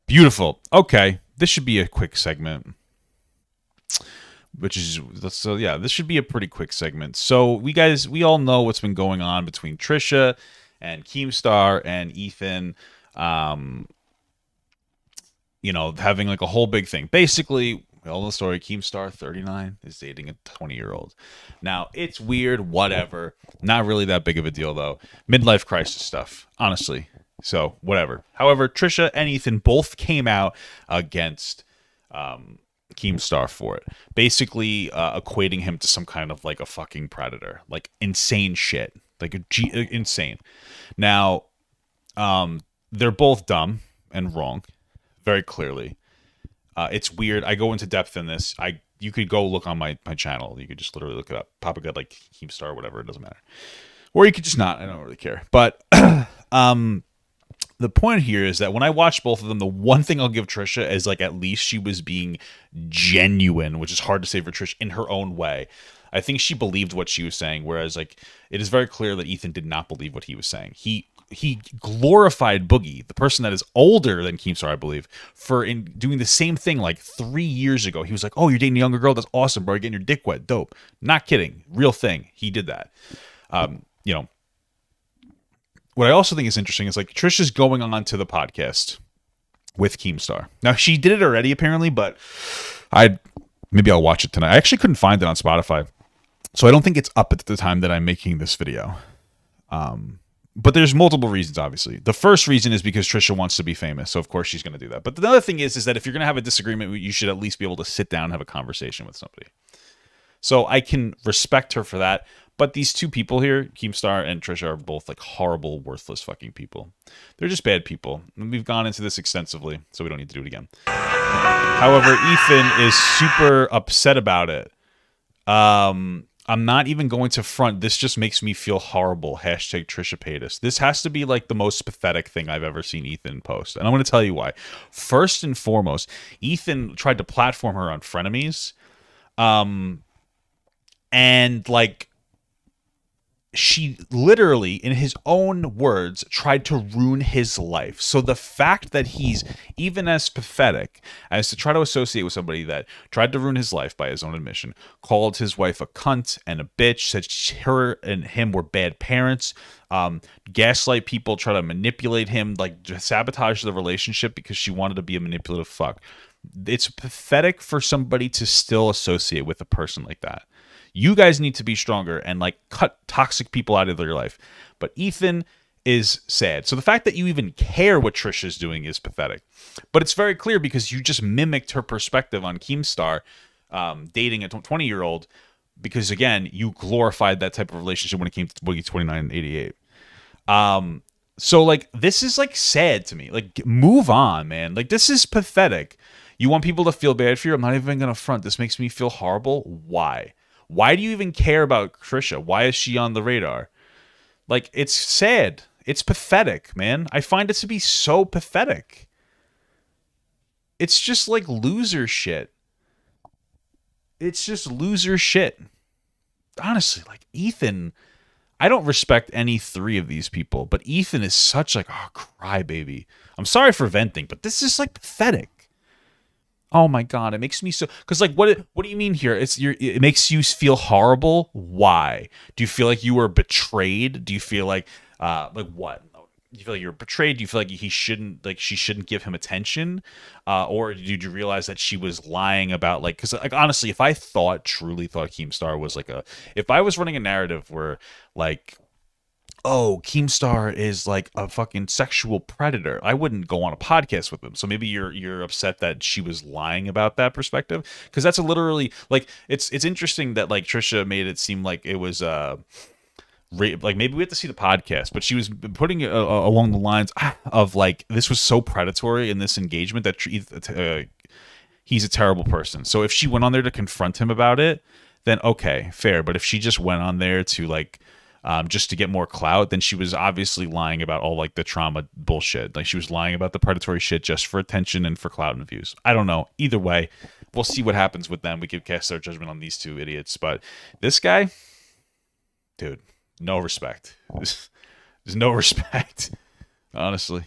Beautiful. Okay, this should be a quick segment. Which is so yeah, this should be a pretty quick segment. So we all know what's been going on between Trisha and Keemstar and Ethan. Um, having like a whole big thing. Basically, we all know the story. Keemstar, 39, is dating a 20-year-old. Now, it's weird, whatever. Not really that big of a deal, though. Midlife crisis stuff, honestly. So, whatever. However, Trisha and Ethan both came out against Keemstar for it. Basically, equating him to some kind of like a fucking predator. Like, insane shit. Like, insane. Now, they're both dumb and wrong. Very clearly. It's weird. I go into depth in this. You could go look on my channel. You could just literally look it up. Pop a good like Keemstar, whatever. It doesn't matter. Or you could just not. I don't really care. But the point here is that when I watched both of them, the one thing I'll give Trisha is like at least she was being genuine, which is hard to say for Trisha in her own way. I think she believed what she was saying, whereas like it is very clear that Ethan did not believe what he was saying. He glorified Boogie, the person that is older than Keemstar, I believe, for in doing the same thing like 3 years ago. He was like, "Oh, you're dating a younger girl? That's awesome, bro. You're getting your dick wet. Dope." Not kidding. Real thing. He did that. What I also think is interesting is like Trisha's going on to the podcast with Keemstar. Now she did it already apparently, but maybe I'll watch it tonight. I actually couldn't find it on Spotify, so I don't think it's up at the time that I'm making this video. But there's multiple reasons, obviously. The first reason is because Trisha wants to be famous, so of course she's going to do that. But the other thing is that if you're going to have a disagreement, you should at least be able to sit down and have a conversation with somebody. So I can respect her for that. But these two people here, Keemstar and Trisha, are both like horrible, worthless fucking people. They're just bad people. And we've gone into this extensively, so we don't need to do it again. However, Ethan is super upset about it. I'm not even going to front. This just makes me feel horrible. Hashtag Trisha Paytas. This has to be like the most pathetic thing I've ever seen Ethan post. And I'm going to tell you why. First and foremost, Ethan tried to platform her on Frenemies. And like, she literally, in his own words, tried to ruin his life. So the fact that he's even as pathetic as to try to associate with somebody that tried to ruin his life by his own admission, called his wife a cunt and a bitch, said her and him were bad parents, gaslight people, try to manipulate him, like sabotage the relationship because she wanted to be a manipulative fuck. It's pathetic for somebody to still associate with a person like that. You guys need to be stronger and like cut toxic people out of your life. But Ethan is sad. So the fact that you even care what Trisha's doing is pathetic. But it's very clear because you just mimicked her perspective on Keemstar dating a 20-year-old because, again, you glorified that type of relationship when it came to Boogie 29 and 88. So, like, this is, like, sad to me. Like, move on, man. Like, this is pathetic. You want people to feel bad for you? I'm not even going to front. This makes me feel horrible. Why? Why do you even care about Trisha? Why is she on the radar? Like, it's sad. It's pathetic, man. I find it to be so pathetic. It's just like loser shit. It's just loser shit. Honestly, like Ethan, I don't respect any three of these people, but Ethan is such like, oh, crybaby. I'm sorry for venting, but this is like pathetic. Oh my God, it makes me so, because like, what do you mean here? It makes you feel horrible. Why? Do you feel like you were betrayed? Do you feel like what? Do you feel like you're betrayed? Do you feel like she shouldn't give him attention? Or did you realize that she was lying about like, because like honestly, if I truly thought Keemstar was like if I was running a narrative where like, oh, Keemstar is like a fucking sexual predator, I wouldn't go on a podcast with him. So maybe you're upset that she was lying about that perspective, because that's literally like it's interesting that like Trisha made it seem like it was like maybe we have to see the podcast, but she was putting it along the lines of like this was so predatory in this engagement that he's a terrible person. So if she went on there to confront him about it, then okay, fair. But if she just went on there to like just to get more clout, then she was obviously lying about all like the trauma bullshit. Like she was lying about the predatory shit just for attention and for clout and views. I don't know. Either way, we'll see what happens with them. We could cast our judgment on these two idiots, but this guy, dude, no respect. There's no respect. Honestly.